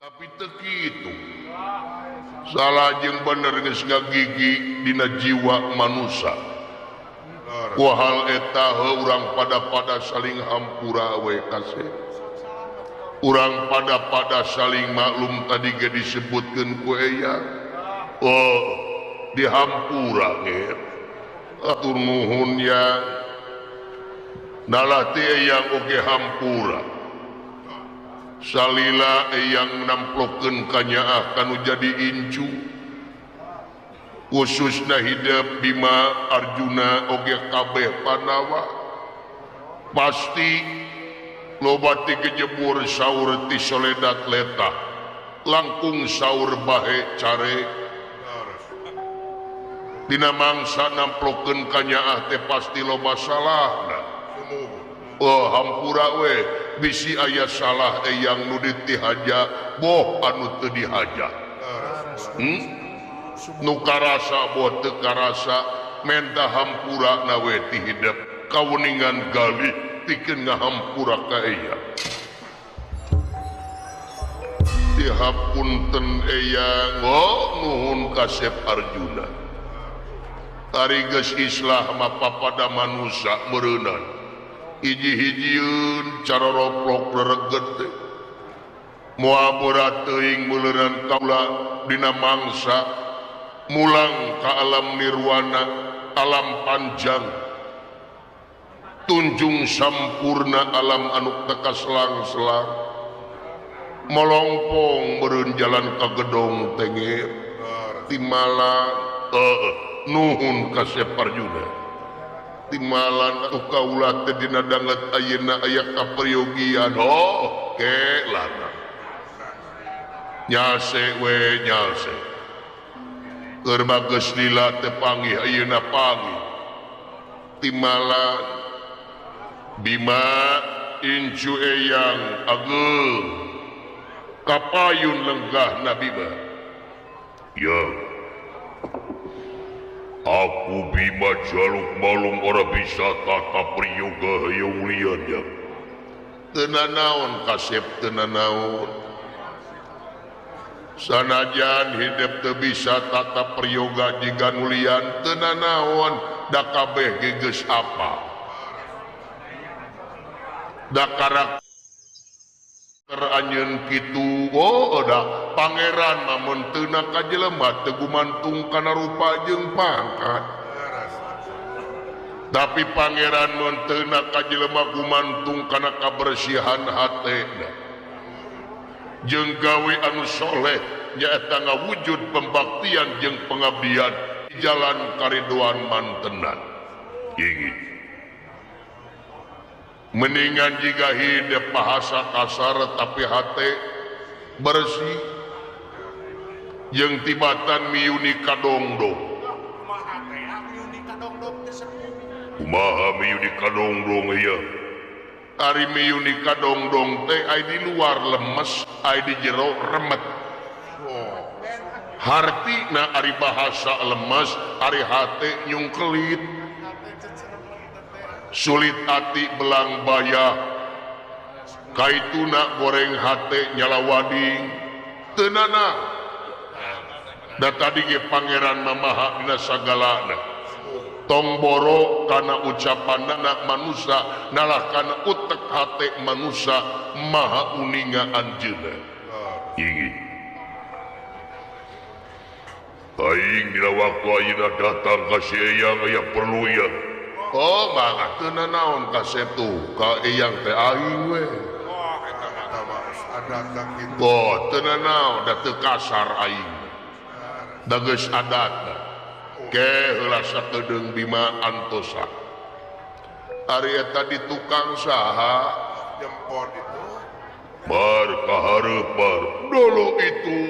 tapi itu salah jeung bener geus ngagigi dina jiwa manusia. Kuhal eta urang pada saling hampura we kasih. Urang pada saling maklum tadi ge disebutkeun ku eya. Oh, dihampura ge. Atur nuhun ya. Nalah ti eyang oge hampura. Salila eyang namplokeun kanyaah kanu jadi incu. Khususna hidup Bima Arjuna oge kabeh Pandawa pasti loba ti gejebur saur ti soledat letah langkung saur bahe care dina mangsa namplokeun kanyaah teh pasti loba salahna. Oh hampura we bisi aya salah eyang nu ditihaja boh anu teu dihaja. Nu karasa boh teu karasa menta hampura na we ti hidup kawuningan galih pikeun ngahampura ka eya. Ti hapunten eyang nuhun kasep Arjuna. Ari geus islah mapapada manusia meureunan. Hiji-hijieun cara roplok rereget teh. Moal berat teuing meuleuran kaula dina mangsa mulang ka alam nirwana, alam panjang. Tunjung sampurna alam anu teka selang-selang. Molongpong meureun jalan ka gedong tengir. Timalan nuhun kasep Arjuna. Timalan kaula teh dina danget ayeuna aya kaperyogian kelana nyase we nyase keur bageus lila teh panggih ayeuna panggih. Timalan Bima incu eyang ageung kapayun lenggahna Bima. Ya aku Bima Jaluk Malung ora bisa tata priyoga hayang liannya. Tenanaon kasep tenanaon. Sanajan hidup teu bisa tata priyoga jiga nulian tenanaon da kabeh geus apa. Da karakter anjeun kitu da pangeran namun teu na ka jelema teu gumantung kana rupa jeung pangkat. Tapi pangeran mun teu na ka jelema gumantung kana kabersihan hatena. Jeung gawe anu soleh nyaeta ngawujud pembaktian jeung pengabdian di jalan karidoan mantenan. Inggit. Mendingan jika hidup bahasa kasar tapi hati bersih yang tibatan miuni kadongdong. Kumaha miuni kadongdong ya. Ari miuni kadongdong teh ai di luar lemes, ai di jero remet. Hartina ari bahasa lemes, ari hati nyungkelit. Sulit hati belang bayah kaituna goreng hate nyala wading tenana da tadi ge pangeran mamaha dina sagalana tong boro kana ucapanna manusia nalah kana utek hate manusia maha uninga anjeunna. Inggit aing dina waktu ayeuna datang ka si eyang aya perlu ya. Oh banget teu nanaon kasep tuh ka eyang teh aing we. Eta mah adat kitu. Teu nanaon da teu kasar aing. Da geus adatna. Ke heula sakedeung Bima antosa. Ari eta di tukang saha Jempol itu. bar kahareup bar dolo itu.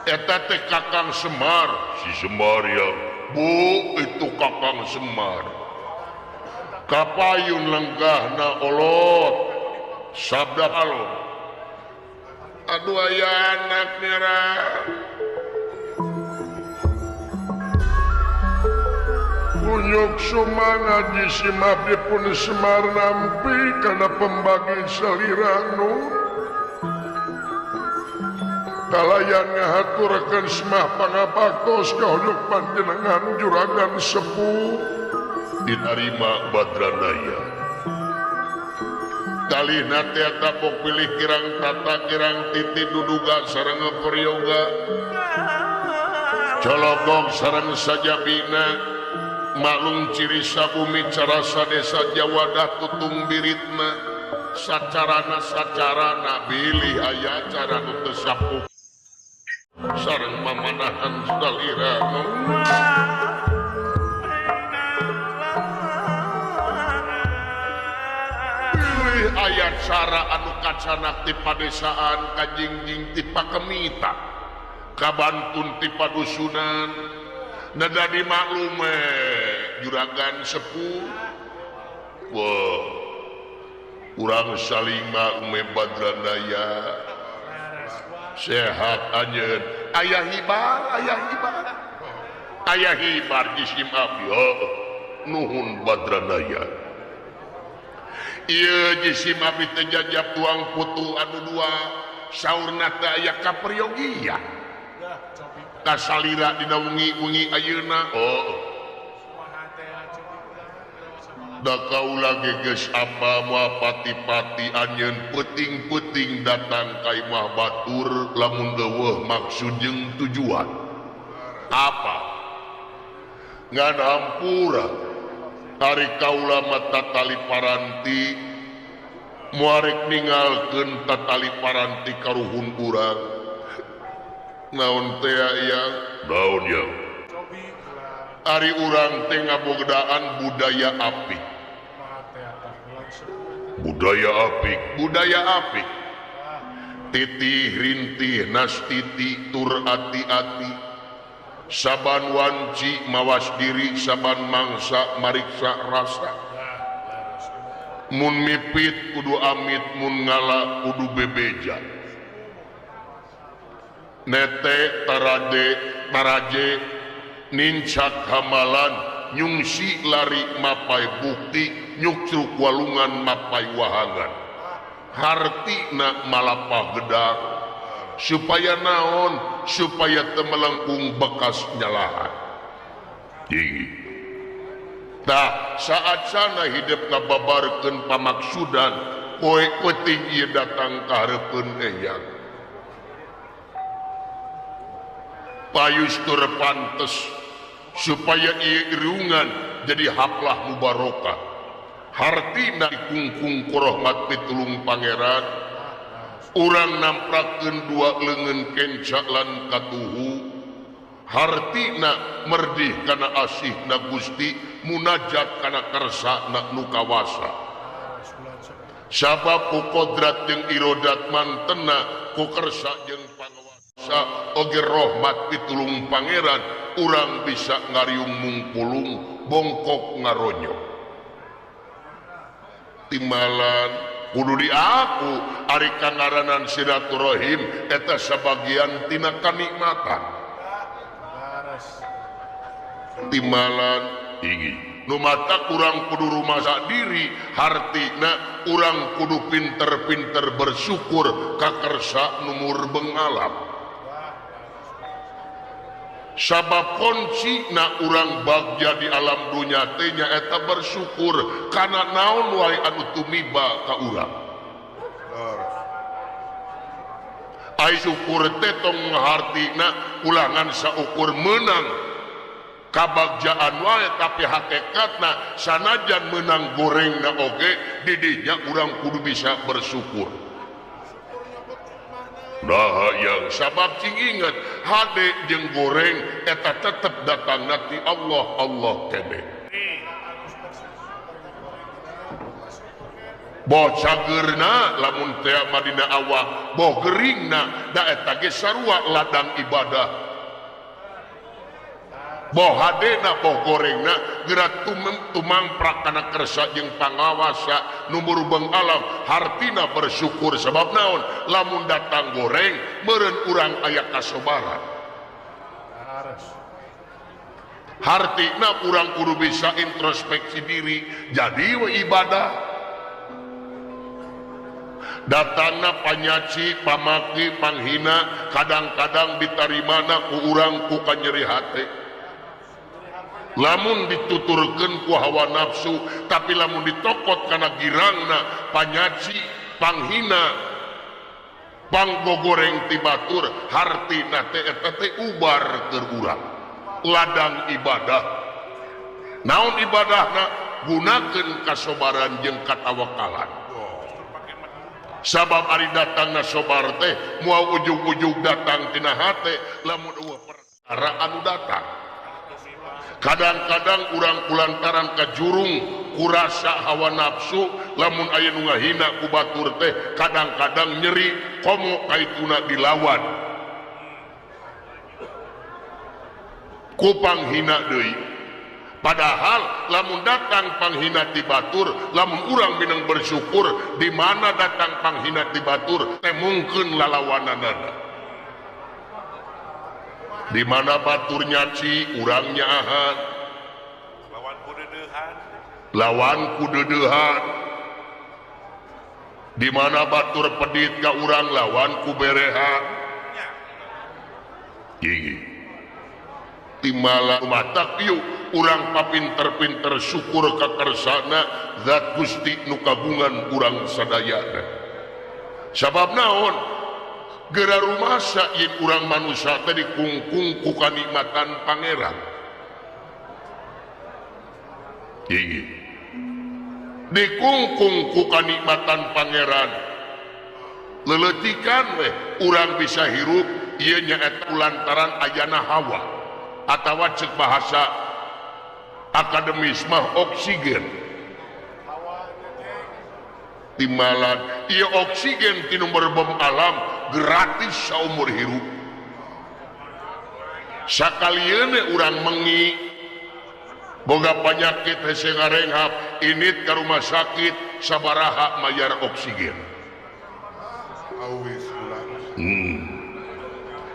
Eta teh Kakang Semar, si Semar ya. Bu itu Kakang Semar. Kapayun lenggahna olot sabda halon. Aduh aya anak nira. Kunyuk sumanga jisimah dipun Semar nampi kana pembagi salirang nun. kalayan ngahaturakeun semah pangapaktos kahuyuk panjenengan juragan sepuh diterima Badranaya. Kalihna teh tapok pilih kirang tata kirang titi duduga sareng peryoga cologog sareng sajabina maklum ciri sabumi carasa desa Jawadah tutung biritna sacarana bilih aya cara nu teu sapuh sareng mamanahan salirana bilih aya cara anu kacanak ti padesaan kajingjing ti pakemita kabantun ti padusunan nada di maklume juragan sepuh wah urang saling maklume Badranaya sehat anjeun aya hibar jisim abdi nuhun Badranaya ieu jisim abdi teh jajab tuang putu anu dua saurna teh aya kaperyogiya kasalira dina wengi-wengi ayeuna da kaula geges apa moal pati-pati anjeun peuting-peuting datang ka imah batur lamun eueuh maksud jeung tujuan apa ngan hampura ari kaula mata tali paranti muarek ningalkeun tatali paranti karuhun urang naon teh aya naon ya ari urang teh ngabogdaan budaya apik titih rintih nastiti tur ati-ati saban wanci mawas diri saban mangsa mariksa rasa mun mipit kudu amit mun ngala kudu bebeja nete taraje nincak hamalan nyungsi lari mapai bukti nyukruk walungan mapai wahangan hartina malapah gedang supaya naon supaya temelengkung bekas nyalahan tah saat sana hidup ngababarkeun pamaksudan poe peuting ieu datang ka hareupeun eyang payus tur pantes supaya ieu irungan jadi haplah mubarokah hartina dikungkung ku rahmat pitulung pangeran urang namprakeun dua leungeun kenca lan katuhu hartina merdih kana asihna Gusti munajat kana kersana nu kawasa sabab ku kodrat jeung irodat mantena ku kersa jeung pangawasa oge rahmat pitulung pangeran urang bisa ngariung mungpulung bongkok ngaronyo timalan kudu di aku ari kangaranan silaturahim eta sabagian tina kanikmatan timalan ingi nu mata urang kudu rumasa diri hartina urang kudu pinter-pinter bersyukur ka kersa numur bengalam sabab kunci na urang bagja di alam dunya teh nyaeta bersyukur kana naon wae anu tumiba ka urang ai syukur teh tong hartina ulangan saukur menang kabagjaan wae tapi hakikatna sanajan menang gorengna oge di dinya urang kudu bisa bersyukur nah yang sabab cing inget hade jeung goreng eta tetep datang nanti Allah kene boh cagerna lamun teh madina awah boh geringna da eta ge sarua ladang ibadah boh hadena boh gorengna gerak tumangprak kana kersa jeung pangawasa numur beung alam hartina bersyukur sebab naon lamun datang goreng meureun urang aya kasobaran hartina urang kudu bisa introspeksi diri jadi we ibadah datangna panyaci pamaki panghina kadang-kadang ditarimana ku urang ku kanyeri hate lamun dituturkeun ku hawa nafsu tapi lamun ditokot kana girangna panyaci panghina panggogoreng ti batur hartina teh eta teh ubar keur urang ladang ibadah naon ibadahna gunakeun kasobaran jeung katawakalan sabab ari datangna sobar teh moal ujug-ujug datang tina hate lamun eueuh perkara anu datang kadang-kadang urang kulantaran ka jurung kurasa hawa nafsu lamun aya nu ngahina ku batur teh kadang-kadang nyeri komo kaituna dilawan ku panghina deui padahal lamun datang panghina ti batur lamun urang minang bersyukur di mana datang panghina ti batur teh mungkeun lalawananana di mana batur nyaci urang nyaahan lawan ku deudeuhan di mana batur pedit ka urang lawan ku bereha gigi timala matak yuk urang papinter-pinter syukur ka kersana zat Gusti nu kagungan urang sadayana sabab naon geura rumasa yen urang manusia teh dikungkung ku kanikmatan pangeran gigi dikungkung ku kanikmatan pangeran leletikan weh urang bisa hirup ieu nyaeta lantaran ayana hawa atawa cek bahasa akademis mah oksigen timbalan ieu oksigen ti nu berbom alam gratis saumur hirup sakalieuna urang mengi boga panyakit hese ngarenghap init ka rumah sakit sabaraha mayar oksigen awis ulang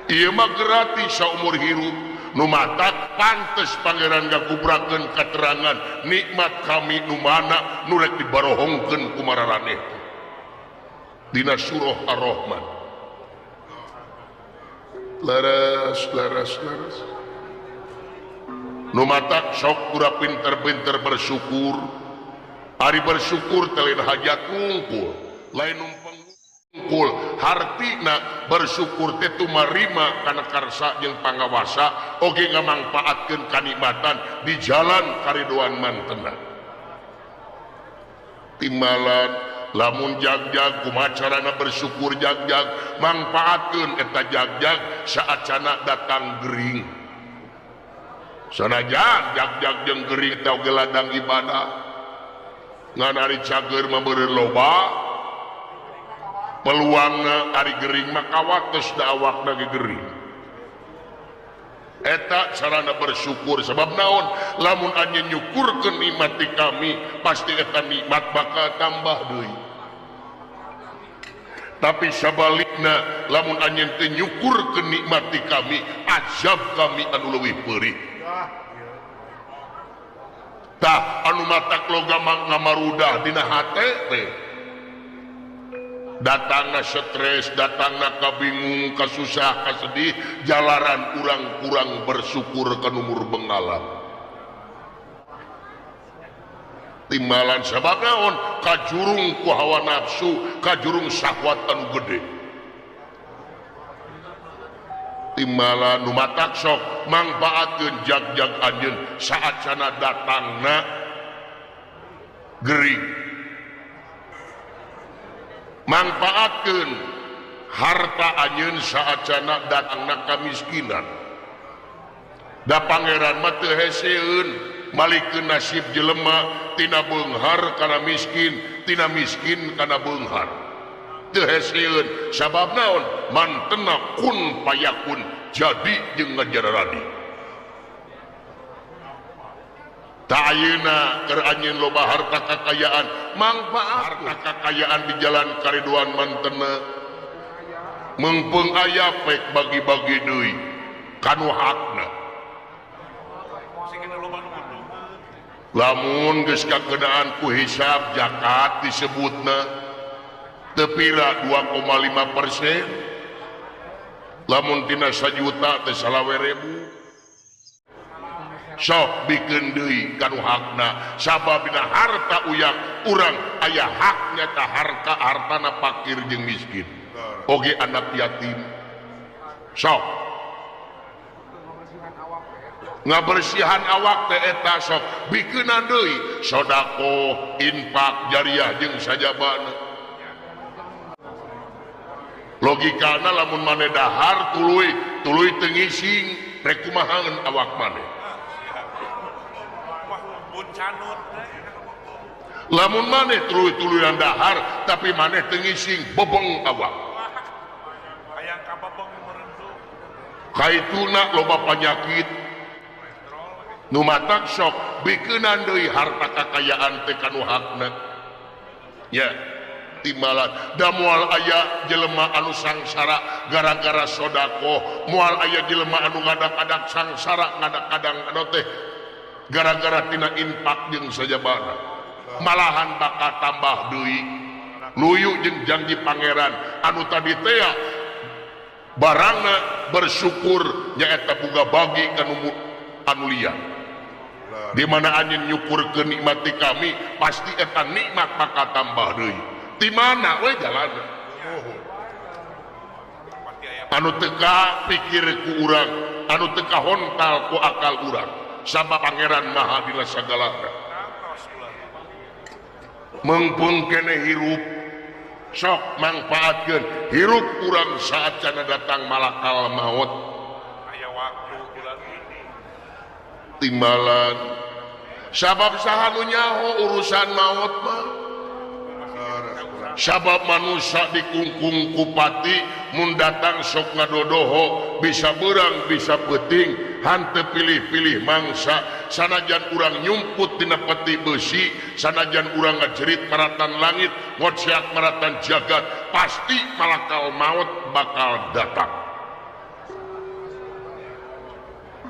ieu mah gratis saumur hirup nu matak pantes pangeran gagubrakeun katerangan nikmat kami nu mana nu rek dibarohongkeun ku mararaneh dina surah Ar-Rahman laras nu matak sok pura pinter-pinter bersyukur ari bersyukur teh lain hajat ngungkul lain numpang ngungkul hartina bersyukur teh tumarima kana karsa jeung pangawasa oge ngamangpaatkeun kanikmatan di jalan karidoan mantena timbalan lamun jagjag kumacarana bersyukur jagjag mangpaatkeun eta jagjag saacana datang gering sanajan jagjag jeung gering teh oge ladang ibadah ngan ari cager mah beureun loba peluangna ari gering mah kawates da awakna ge gering eta carana bersyukur sebab naon lamun anjeun nyukurkeun nikmat ti kami pasti eta nikmat bakal tambah deui tapi sabalikna lamun anjeun teu nyukurkeun nikmat ti kami azab kami anu leuwih peurih tah anu matak loga ngamarudah dina hate teh datangna stres datangna kabingung kasusah kasedih jalaran urang kurang bersyukur ka numur bengalam timbalan sabab naon kajurung ku hawa nafsu kajurung syahwat anu gede timbalan nu matak sok mangpaatkeun jag-jag anjeun saacana datangna gering mangpaatkeun harta anjeun saacana datangna kamiskinan da pangeran mah teu heseun malikeun nasib jelema tina beunghar kana miskin tina miskin kana beunghar teu heseun sabab naon mantena kun payakun jadi jeung ngajararadi ta ayeuna keur anjeun loba harta kakayaan mangpaat harta kakayaan di jalan kariduan mantena meungpeung aya pek bagi-bagi deui kanu hakna lamun geus kakenaan ku hisab zakat disebutna tepira 2,5%, lamun tina 1 juta teh 20.000. Sok bikin deui kanu hakna, sababna harta uyang urang aya haknya ta hartana fakir jeung miskin, oge anak yatim. Sok ngabersihan awak teh eta sok bikeunna deui sodaqoh, infak jariah jeung sajabana. Logikana lamun maneh dahar tuluy teu ngising rek kumahaeun awak maneh. Lamun maneh tuluy-tuluyan dahar tapi maneh teu ngising bebeng awak. Hayang ka bebeng merendu. Kaituna loba panyakit. Nu matak sok bikeunna deui harta kakayaan teh kanu hakna. Ya, timbalan da moal aya jelema anu sangsara gara-gara sodaqoh, moal aya jelema anu ngadak-adak sangsara ngadak-kadang anu teh gara-gara tina infak jeung sajabana, malahan bakal tambah deui luyu jeung janji pangeran anu tadi teh barangna bersyukur nyaeta boga bagi kanu anu liar. Di mana anjeun nyukurkeun nikmati kami pasti eta nikmat bakal tambah deui. Di mana we jalanna? Anu teka pikir ku urang, anu teka hontal ku akal urang. Sabab pangeran maha dina sagalana. Mengpun kene hirup sok manfaatkeun hirup urang saat cenah datang malakal maut. Aya waktu bulan Timbalan sabab saha nu nyaho urusan maut mah. Sabab manusia dikungkung kupati mun datang sok ngadodoho bisa berang bisa peting hante pilih-pilih mangsa sanajan urang nyumput tina peti besi sanajan urang ngajerit maratan langit ngociak maratan jagat pasti malakal maut bakal datang.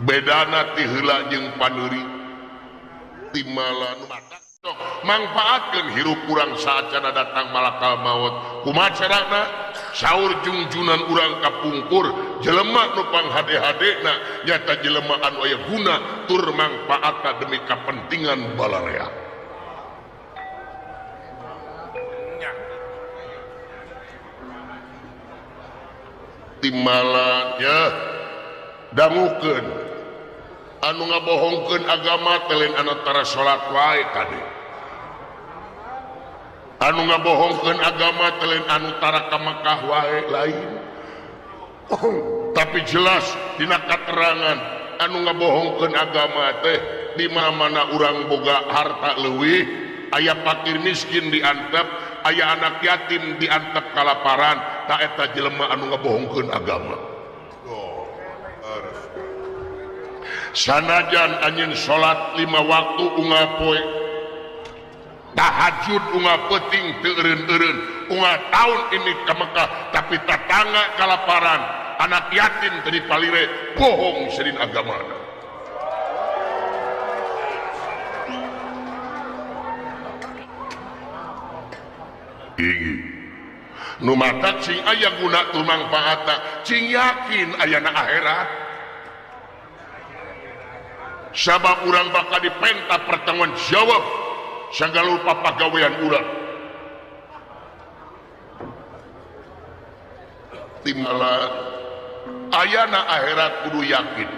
Bedana ti heula jeung paneuri timbalan mata manfaatkeun hirup urang saat cenah datang malakal maut. Kumaha carana? Saur jungjunan urang kapungkur jelema nu panghade-hadena nyata jelema anu aya guna tur mangpaatna demi kapentingan balarea. Timbalan ya dangukeun anu ngabohongkeun agama telen anu tara salat wae kade. Anu ngabohongkeun agama telen anu tara ka Mekah wae lain. Tapi jelas dina katerangan anu ngabohongkeun agama teh di mana urang boga harta leuwih, aya fakir miskin diantep, aya anak yatim diantep kalaparan, ta eta jelema anu ngabohongkeun agama. Sanajan anjeun salat 5 waktu unggal poe tahajud unggal peuting teu eureun-eureun unggal taun ini ka Mekah tapi tatangga kalaparan anak yatim teu dipalire bohong sedin agamana. Ingi nu matak cing aya guna tu mangpaatna cing yakin ayana akhirat. Sabab urang bakal dipenta pertanggung jawab sagala rupa pagawean urang. Timbalan ayana akhirat kudu yakin.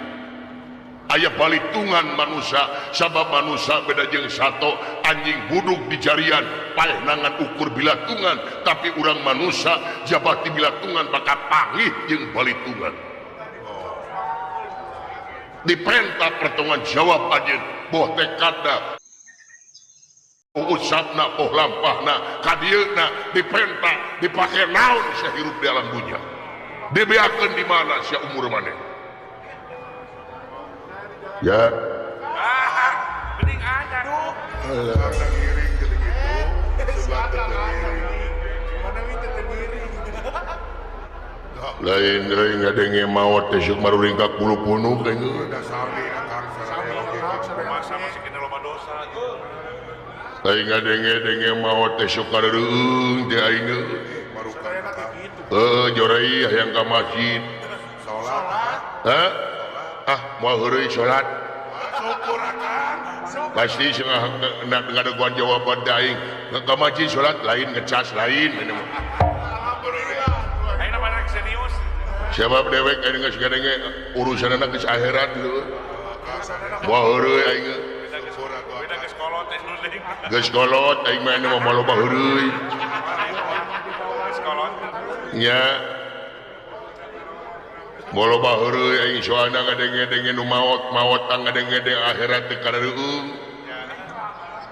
Aya balitungan manusia sabab manusia beda jeung sato anjing buduk di jarian paeh nangan ukur bilatungan tapi urang manusia jabati bilatungan bakal pangih jeung balitungan. Diperintah pertanggung jawab anjeun boh tekadna usapna boh lampahna kadieuna diperintah dipake naon sia hirup di alam dunya dibeakeun di mana sia umur maneh ya bening ada duh Karena ngiring gitu sebab tergiring. mana minta tergiring lain deui ngadenge maot teh sok maruring ka kulu-kulu kayaknya Udah sami akang sareng oge. masa masih kena loba dosa lain ngadenge maot teh sok kareung teh aing Jorai hayang ka masjid. Sholat. Mau heureuy salat. Syukur akang. Pasti sengah ngadeguan jawaban daing. Ka masjid salat lain ngecas lain. Ayo nama serius. Sebab dewek aing geus gadenge urusanna geus akhirat dulu. Mau heureuy aing. Beda ke sekolah teh nuling. Geus kolot aing mah anu mah loba heureuy. Sekolah. Nya Molo baheureuy aing soalna ngadenge-denge nu maot ngadenge-denge akhirat teh kareueung.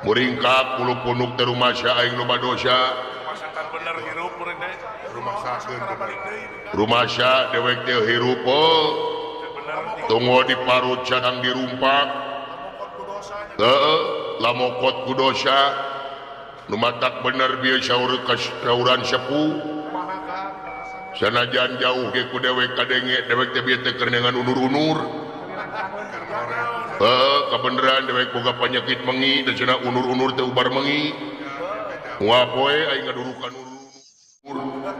Muringkak puluh punuk teh rumasya aing loba dosa. Pasatan bener hirup urang teh. Rumah sakit. Rumasya dewek teh hirup tunggu di parut cadang dirumpak. Lamokot ku dosa. Nu matak bener bieu sauran sepuh. Sanajan jauh ge ku dewek kadenge dewek teh bieu teh keur dengan unur-unur. Kabeneran dewek boga panyakit mengi da cenah unur-unur teh ubar mengi. Moal poe aing ngadurukan unur-unur.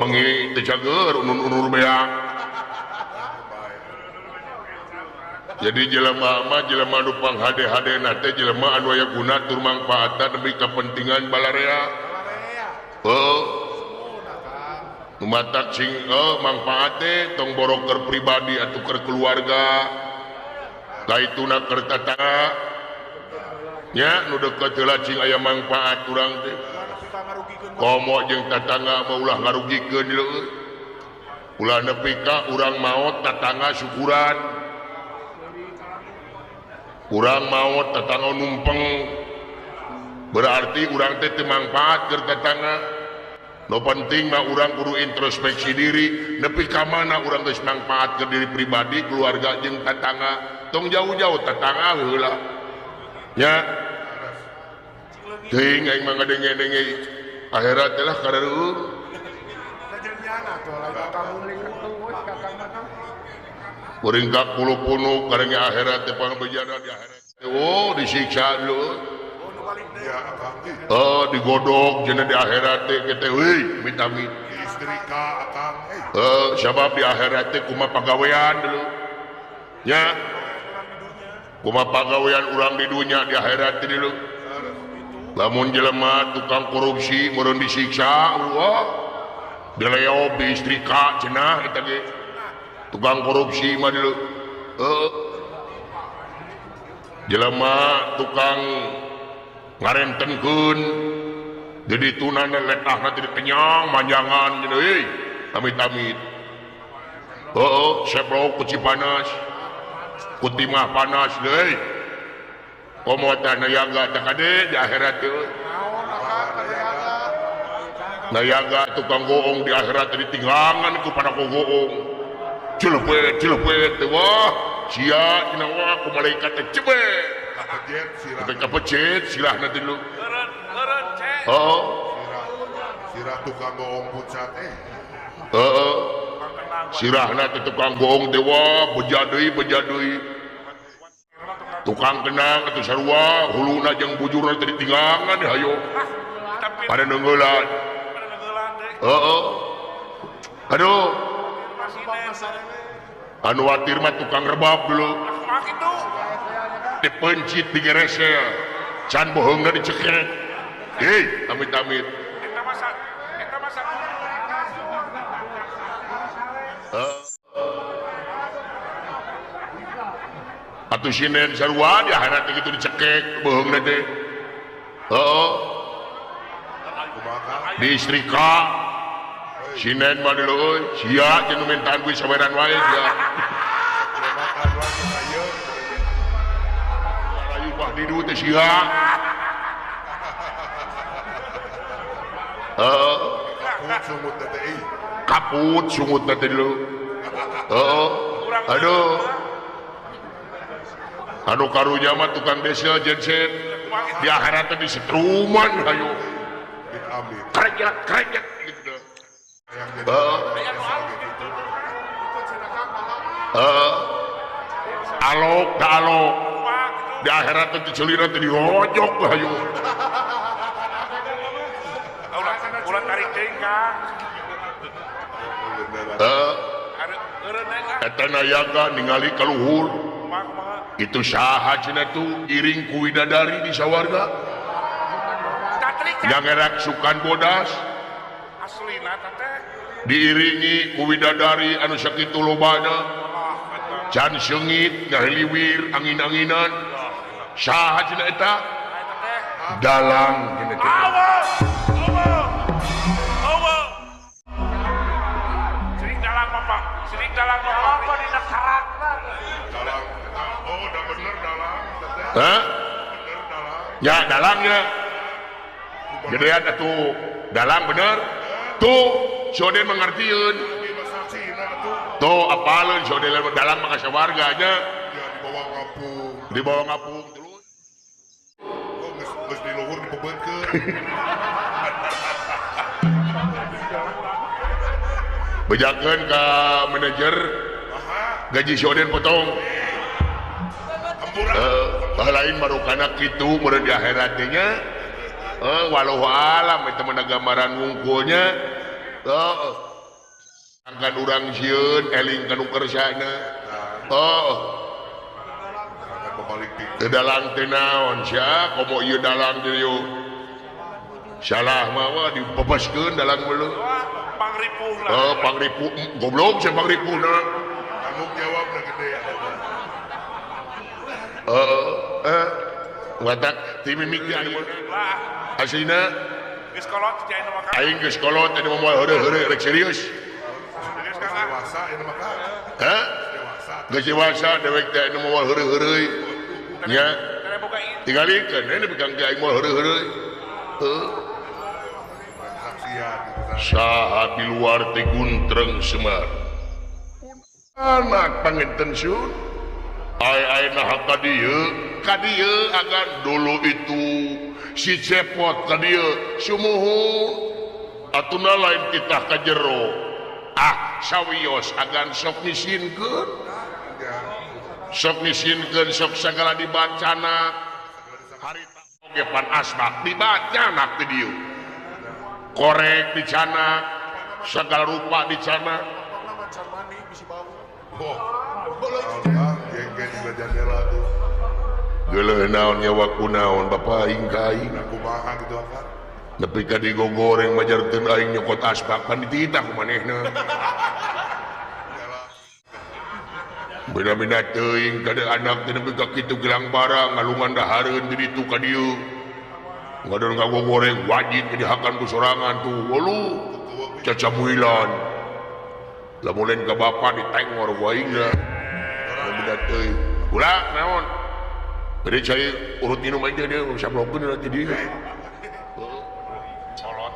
Mengi teh cager unur-unur beak. Jadi jelema mah jelema nu panghade-hadena teh jelema anu aya guna tur mangpaatna demi kepentingan balarea. Numatak sing mangpaat teh tong boroker pribadi atau keur keluarga. Kaituna keur tatangga. Nya nu deukeut heula cing aya mangpaat urang teh. Komo jeung tatangga mah ulah ngarugikeun deuleu. Ulah nepi ka urang maot tatangga syukuran. Urang maot tatangga numpeng. Berarti urang teh teu mangpaat keur tatangga. No penting mah urang kudu introspeksi diri nepi ka mana urang geus mangpaat ke diri pribadi, keluarga jeung tatangga. Tong jauh-jauh tatangga heula. Nya. Teuing aing mah ngadenge-denge akhirat teh lah kareueung. Kuring ka 10 punuk karenge akhirat teh pangabejana di akhirat. Disiksa dulu. Ya akang. Digodok jenah di akhirat teh kita euy amit-amit. Istrika akang. Sabab di akhirat teh kumaha pagawean dulu. Nya. Kumaha pagawean urang di dunya di akhirat teh dulu. Lamun jelema tukang korupsi meureun disiksa, dileo di istrika cenah eta ge. Tukang korupsi mah dulu. Jelema tukang ngarentenkeun jadi tunana letahna teu kenyang manjangan jeung euy amit-amit. Seblok ku Cipanas ku timah panas deui. Komo teh nayaga teh kade di akhirat teh. Nayaga tukang goong di akhirat teh ditinggangan ku pada goong. Cilepet teh wah sia cenah wah ku malaikat teh cepet. Kapecet silah nanti dulu. Eureun cek. Sirah tukang goong pucat Sirahna teh tukang goong teh wah beja deui. Tukang kenang atuh sarua huluna jeung bujurna teh ditinggangan hayo. Pada neungeulan. Aduh. Anu watir mah tukang rebab dulu. Kumaha kitu? Dipencit digeresel can bohongna dicekek amit-amit Eta masa atuh sinen sarua di akhirat gitu dicekek bohongna teh di istrika sinen mah deuleu sia jeung mentaan kuy saweran wae sia di duit teh sia. Kaput sungut teh dulu. Aduh. Anu karunya mah tukang desa jenset di akhirat teh disetruman hayu. Krejek gitu. Alok di akhirat teh dicelina teh dirojok hayu. Ulah tarik deui Kang. Eureun deui eta nayaga ningali ka luhur mah itu saha cenah tuh iring ku widadari di sawarga Tatrik yang erak sukan bodas aslina teh diiringi ku widadari anu sakitu lobana Allah eta can seungit ngahiliwir angin-anginan saha cenah eta eta teh dalang cenah teh Allah Sering dalang Bapak apa di nakarakna dalang oh udah bener dalang teteh hah bener dalang ya dalangnya gedean atuh dalang bener tuh soden mengertieun di bahasa Cina tuh tuh apaleun soden dalang maka sawarganya ya di di bawah ngapung bawah ngapung terus oh geus di luhur dibebeutkeun bejakeun ka manajer gaji soden potong hampura lain baru kana kitu meureun di akhirat teh nya walau alam eta mah gambaran wungkulnya angkan urang sieun eling kanu kersana akan berbalik di teu dalang teh naon sia komo ieu dalang teh yo salah mah wah dipepeskeun dalang meuleuh pangripuh lah pangripu goblok sia pangripuna tanggung jawab na gede watak ti mimik di anu lah aslina geus kolot jain mah ka aing geus kolot tadi mau heureuh rek serius geus ka dewasa ini maka hah dewasa geus dewasa dewek teh anu mau heureuh nya tere boga ieu tinggalikeun ini pegang teh aing mau heureuh saksian saha di luar teh guntreng Semar anak panginten sun ai nah ka dieu agan dulu itu si cepot ka dieu sumuhun atuna lain titah ka jero sawios agan sok nisinkeun sok sagala dibacana harita oge pan asbak dibacana teh dieu korek dicana segala rupa dicana Allah geng-geng juga jendela tuh geuleuh naon nyawa kunaon bapak aing ka aing aku bahan gitu kan nepi ka digogoreng majarkeun aing nyokot asbak pan dititah ku manehna beda-beda teuing kada anak teh nepi ka kitu gelang barang ngalungan dahareun di ditu ka dieu ngadon ngagogoreng wajib dihakan ku sorangan tuh walu cacamuilan lamun lain ka bapa ditengor ku aingna beda teuing ulah naon beri cai urut minum aja dia sablokkeun nanti dia kolot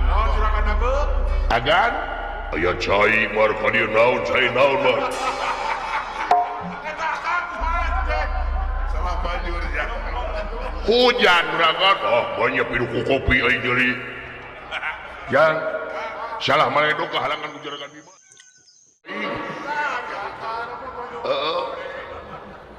naon surakan nabe agan aya cai mar ka dieu naon cai naon mar salah banjur ya hujan ragat banyak piduku kopi aing deui yang salah maledo kehalangan ku jaragan bima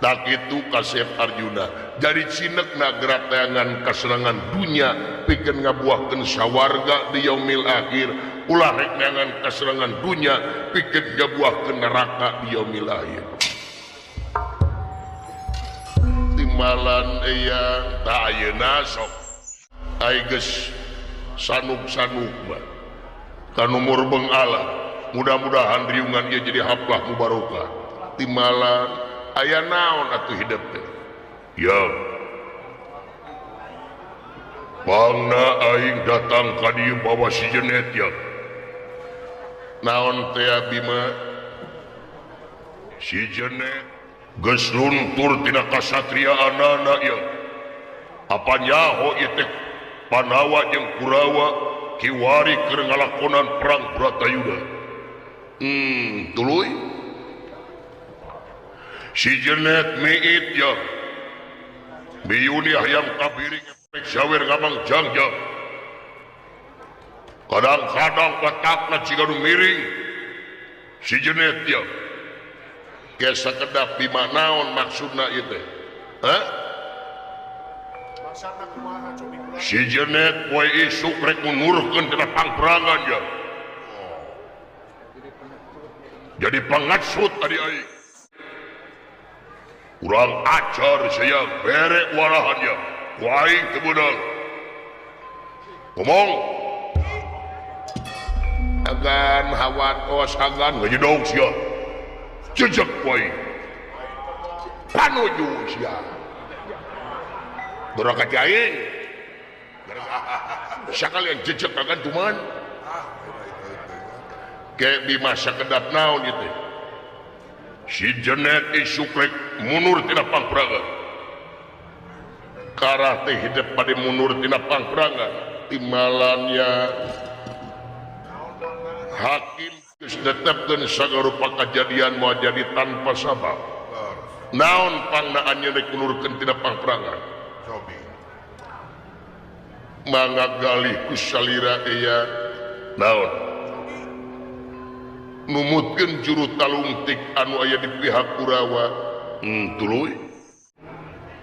tak itu kasep Arjuna dari cinekna gerak tayangan kesenangan dunia pikeun ngabuahkeun sawarga di yaumil akhir ulah rek neangan kesenangan dunia pikeun ngabuahkeun neraka di yaumil akhir timbalan eyang tak ayeuna sok ai geus sanuk-sanuk mah ka numur beung alam mudah-mudahan riungan ieu jadi haflah mubarokah timbalan aya naon atuh hidup teh ya bangna aing datang ka dieu bawa si jenet ya naon teh bima si jenet geus luntur tina kasatriaanana ya apa nyaho ieu teh Panawa jeung Kurawa kiwari keur ngalakonan perang Bratayuda tuluy si jenet miit ya biyuni hayang kabiring efek sawer ngamang jangja kadang-kadang batakna ciga nu miring si jenet ya ke sakedap bima naon maksudna ieu teh si Jenet poe isuk rek ngunurkeun tina pangperangan ya. Jadi pangatsut tadi aing. Urang acar saya bere warahannya. Ku aing teu beunang. Ngomong. Agan hawat os agan ngajedog sia. Jejak ku aing. Panuju sia. Doraka aing. Sakalian jejak agan tuman. Kayak Bima sakedap naon itu. Si Jenet isuk rek munur tina pangperangan. Karah teh hidup pada munur tina pangperangan. Timbalannya hakim geus netepkeun sagarupa kajadian mau jadi tanpa sabab. Naon pangnaannya rek munurkeun tina pangperangan. Mangga galih ku salira eya naon numutkeun juru talungtik anu aya di pihak Kurawa tuluy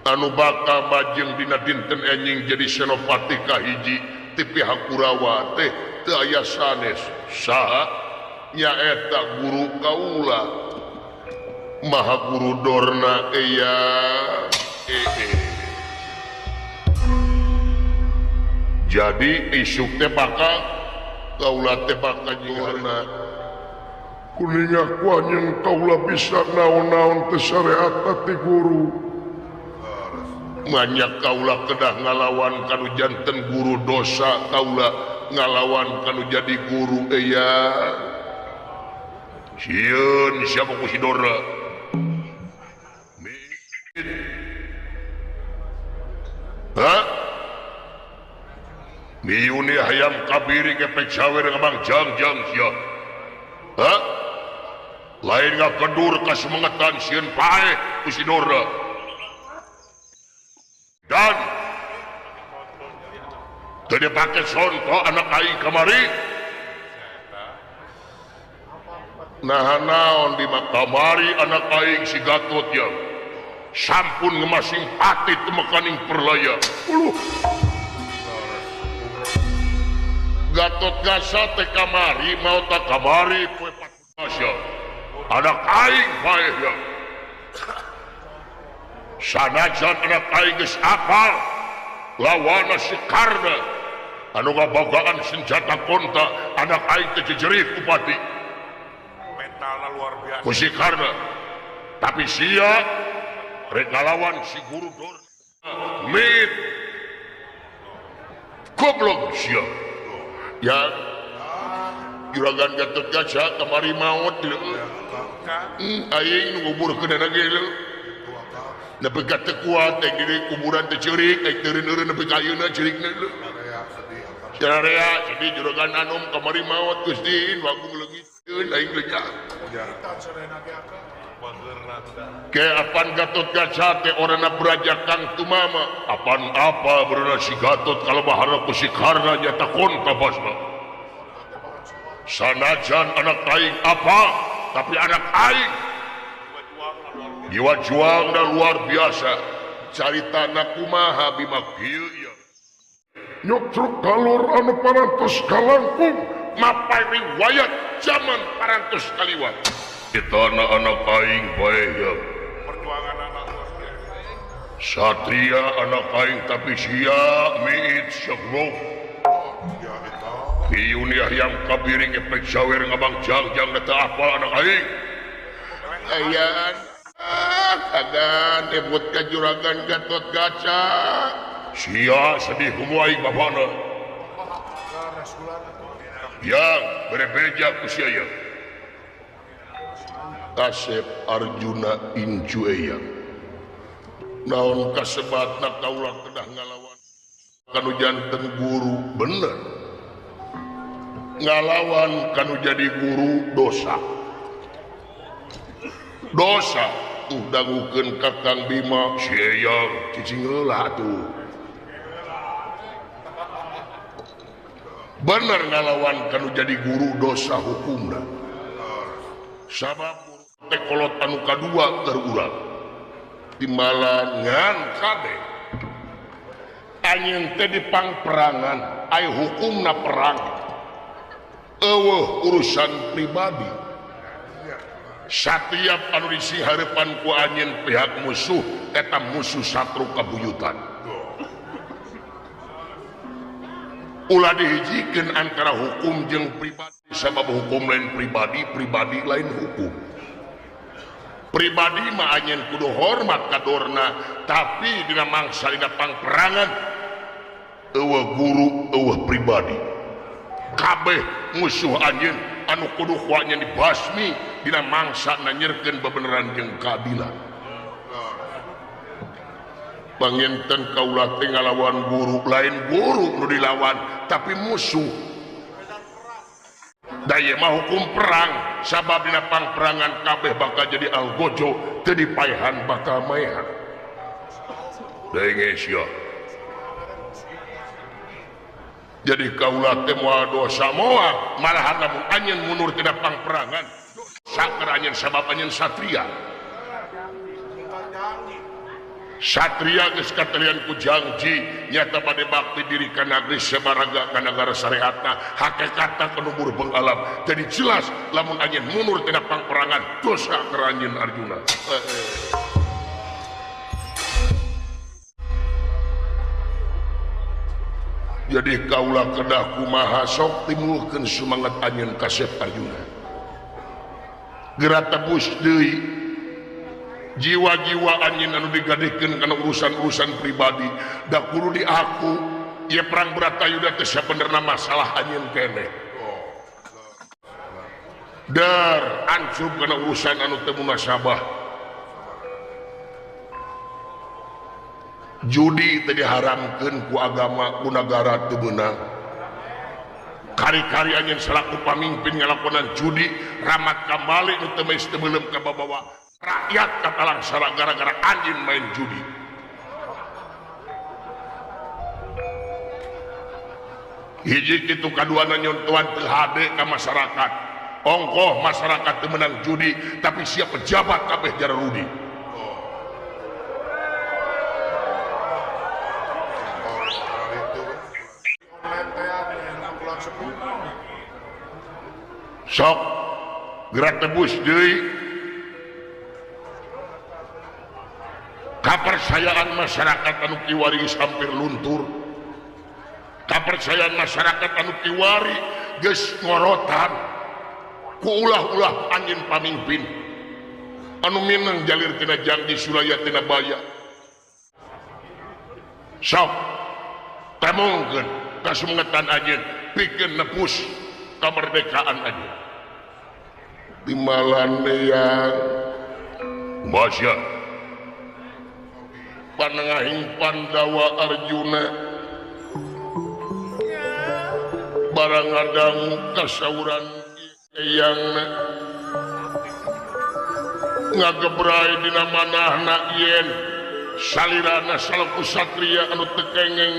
anu bakal bajeng dina dinten enjing jadi senopati kahiji ti pihak Kurawa teh teu aya sanes saha nyaeta guru kaula maha guru Dorna eya jadi isuk teh bakal kaula teh bakal jingarna kuninga kuanyang kaula bisa naon-naon teu syariat ti guru banyak kaula kedah ngalawan kanu janten guru dosa kaula ngalawan kanu jadi guru eya sieun siapa ku si Dorna hah miuni hayam kabiri kepek sawer ngabang jang-jang sia hah lain ngakedur ka semangetan sieun paeh ku si Dorna dan teu dipake sonto anak aing kamari nah naon di kamari anak aing si Gatot ya sampun ngemasing pati temekaning perlaya Gatot Gasa teh kamari mau tak kamari poe Pasya anak aing bae ya sanajan anak aing geus apal lawana si Karna anu ngabogaan senjata konta anak aing teh jejerih ku pati mentalna luar biasa ku si Karna tapi sia rek ngalawan si guru Dorna mit goblok sia ya juragan Gatot Kaca kamari maut aing nguburkeun lagi lho nepi ka teu kuat aing di kuburan teh ceurik aing teureun-eureun nepi ka ayeuna ceurikna lho sararea jadi juragan anom kamari maut Gustin wagung leungitkeun aing leunyak ke apan Gatot Kaca teh orana beraja Kang Tumama apan apa beurana si Gatot kalebahana ku si Karna nya takon ka basna sanajan anak aing apa tapi anak aing jiwa juangna luar biasa caritana kumaha Bima kieu ya nyokruk kalur anu parantos kalangkung mapai riwayat zaman parantos kaliwat kitana anak aing bae ya perjuangan anak luar biasa satria anak aing tapi sia miit syaglok Iuniah yang kabiring efek sawer ngabang jang-jang neta apal anak aing ayan kagan ebut ka juragan Gatot Kaca sia sedih kumu aing bapana yang berebeja ku sia ya Kasep Arjuna Injueya naon kasebatna kaulah kedah ngalawan kanu janten guru bener ngalawan kanu jadi guru dosa tuh dangukeun ka Kang Bima sieyang cicing heula tuh bener ngalawan kanu jadi guru dosa hukumna sabab teh kolot anu kadua keur urang timbalan ngan kabeh anjeun teh di pangperangan aya hukumna perang urusan pribadi setiap anu disiharepan ku anjeun pihak musuh eta musuh satru kabuyutan ulah dihijikeun antara hukum jeung pribadi sabab hukum lain pribadi lain hukum pribadi mah anjeun kudu hormat ka dorna tapi dina mangsa dina pangperangan eueuh guru eueuh pribadi kabeh musuh anjeun anu kudu ku anjeun dibasmi dina mangsa nanyerkeun bebeneran jeung keadilan pangenten kaula teh ngalawan guru lain guru nu dilawan tapi musuh daya mah hukum perang sabab dina pangperangan kabeh bakal jadi algojo teu dipaehan bakal maehan deui sia jadi kaula teh moal dosa moal malahan lamun anjeun mundur tina pangperangan saker anjeun sabab anjeun satria satria geus katalian ku janji nyata bade bakti diri ka negeri sabaraga ka negara syariatna hakikatna penumur pengalam jadi jelas lamun anjeun mundur tina pangperangan dosa keur anjeun Arjuna jadi kaula kedah kumaha sok timbulkeun semangat anjeun kasep Arjuna geura tebus deui jiwa-jiwa anjeun anu digadikeun kana urusan-urusan pribadi da kudu diaku ieu perang Bratayuda teh sabenerna masalah anjeun keneh dar ansub kana urusan anu teu munasabah judi teh diharamkeun ku agama ku nagara teu beunang kari-kari anjeun salaku pamimpin ngalakonan judi ramat kamali nu teu meus teu beulem ka babawa rakyat katalang salah gara-gara anjing main judi hiji kitu kaduana nyontohan teu hade ka masyarakat ongkoh masyarakat teu menang judi tapi siap pejabat kabeh jara rudi sok gerak tebus deui kepercayaan masyarakat anu kiwari hampir luntur kepercayaan masyarakat anu kiwari geus ngorotan ku ulah-ulah anjeun pamimpin anu minang jalir tina janji sulaya tina baya sok temongkeun kasumengatan anjeun pikeun nepus kemerdekaan anjeun timalane yang masya panengahing Pandawa Arjuna barang ngadangu kasauran eyangna ngagebrai dina manahna yen salirana salaku satria anu teu kengeng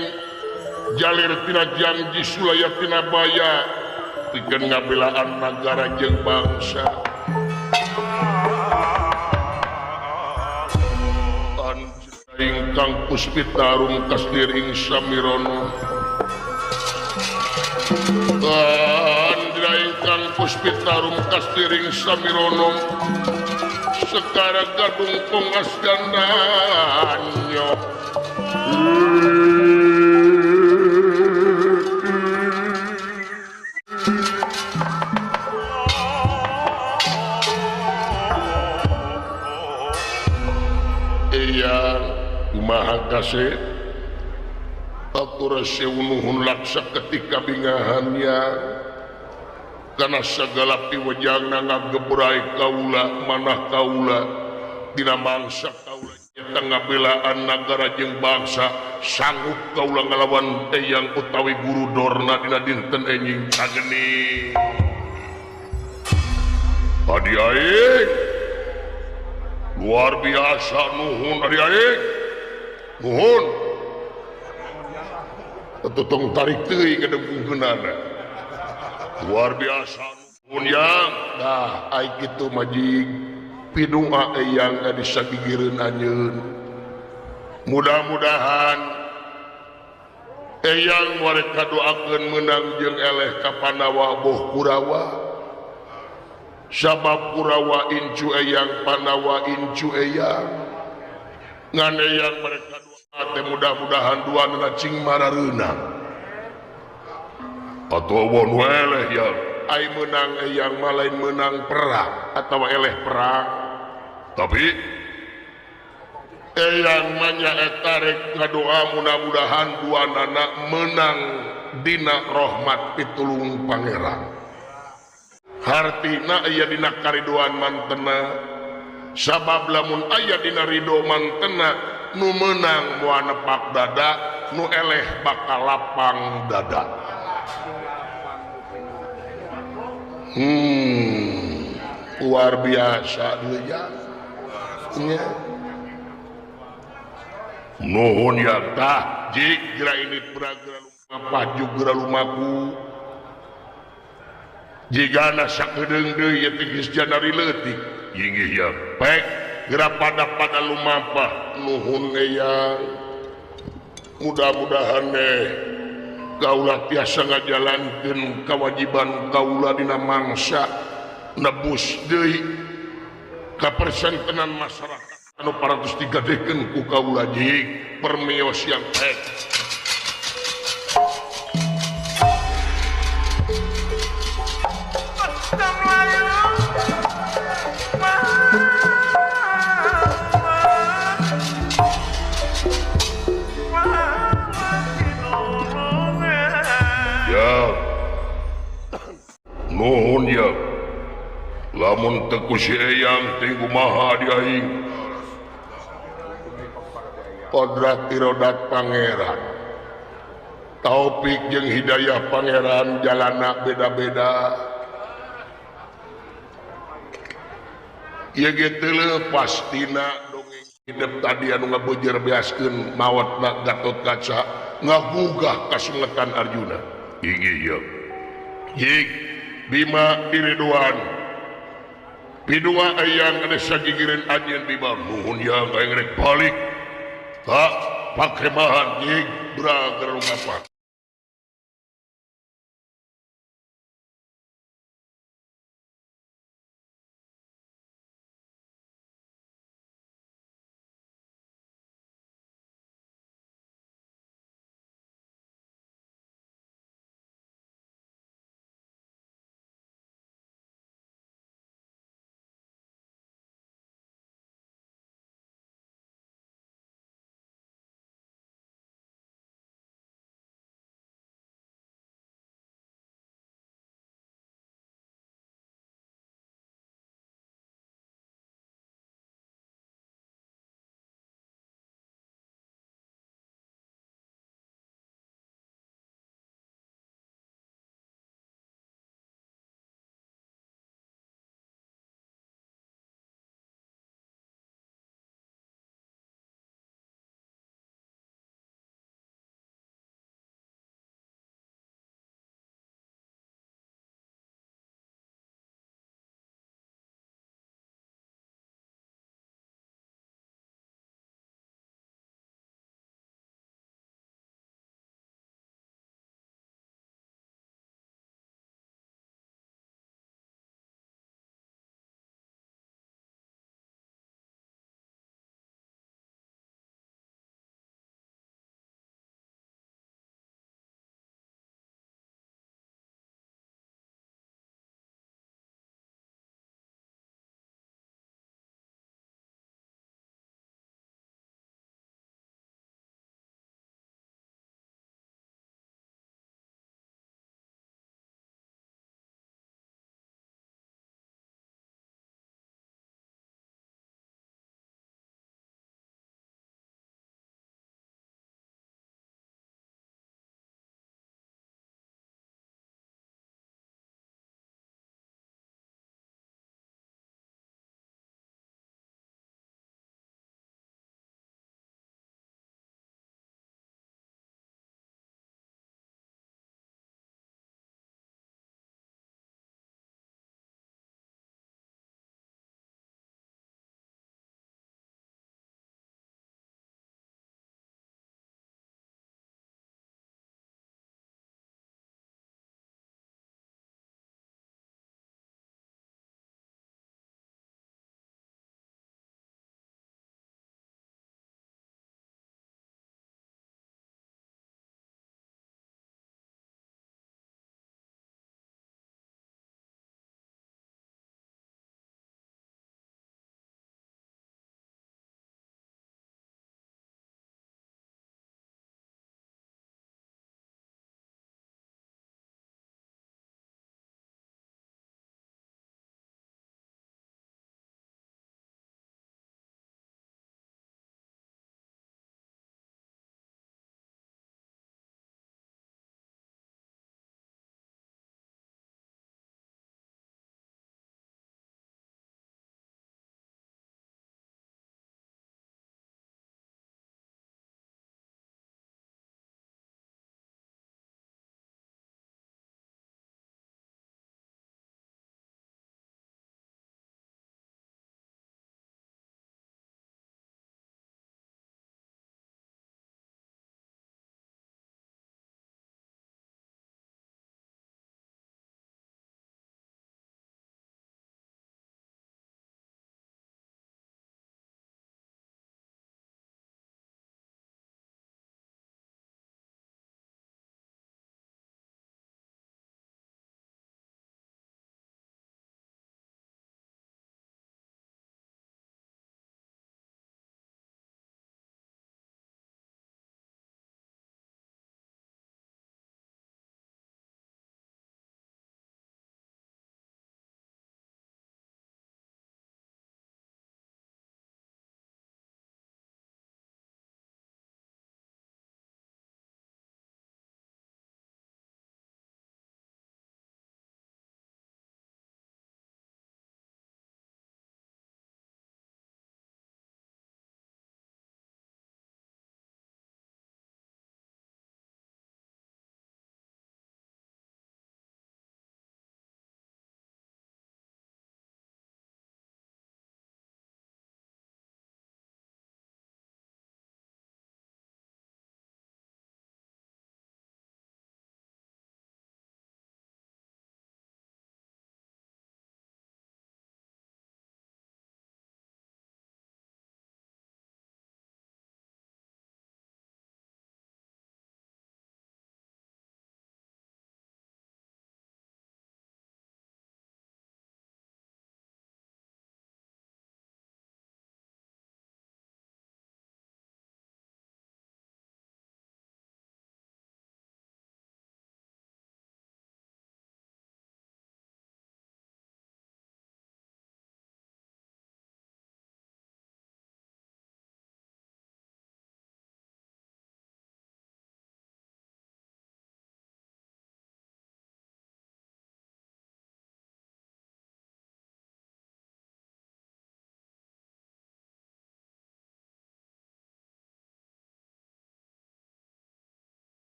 jalir tina janji sulaya tina baya pikeun ngabelaan nagara jeung bangsa ingkang puspitarum kasdiring samirono andra ingkang puspitarum kasdiring samirono sekara gadung pongas gandanyo maha kasih atur seunuhun laksa ketika bingahannya karena segala piwajangna ngagebrai kaula manah kaula dina mangsa kaula nyata ngabelaan nagara jeung bangsa sanggup kaula ngalawan eyang utawi guru dorna dina dinten enjing kageni adi aing luar biasa nuhun adi aing nuhun tutung tarik teuing kadengkungeunana luar biasa nuhun yang dah ai kitu majig pidunga eyang di sagigireun anjeun mudah-mudahan eyang mereka doakeun menang jeung eleh ka Panawa boh Kurawa sabab Kurawa incu eyang Panawa incu eyang ngan eyang mereka doa teh mudah-mudahan duana cing marareuna atuh won eleh ya ai menang eyang malain menang perang atawa eleh perang tapi eyang manya etarek ngadoa mudah-mudahan dua anak menang dina rahmat pitulung pangeran hartina aya dina karidoan mantena sabab lamun aya dina ridho mantena nu menang moal nepak dada nu eleh bakal lapang dada luar biasa deui ya nya nuhun ya tah jik geura ini geura maju geura lumaku jigana sakedeung deui ieu teh geus janari leutik inggih ya pek geura pada lumampah nuhun eyang mudah-mudahan kaulah tiasa ngajalankeun kewajiban kaula dina mangsa nebus deui kapersentenan masyarakat anu paratos digadekeun ku kaula jig permios yang baik ya nuhun ya lamun teu ku si eyang teh kumaha di aing kodrat irodat pangeran taufik jeung hidayah pangeran jalana beda-beda ieu ge teu pastina dongeng hidup tadi anu ngabeujeur beaskeun maotna Gatotkaca ngagugah kasungetan Arjuna inggih ya jig Bima Iriduan pidua eyang ada sagigireun anjeun Bima nuhun ya aing rek balik tak pakemahan jig bra gerung apa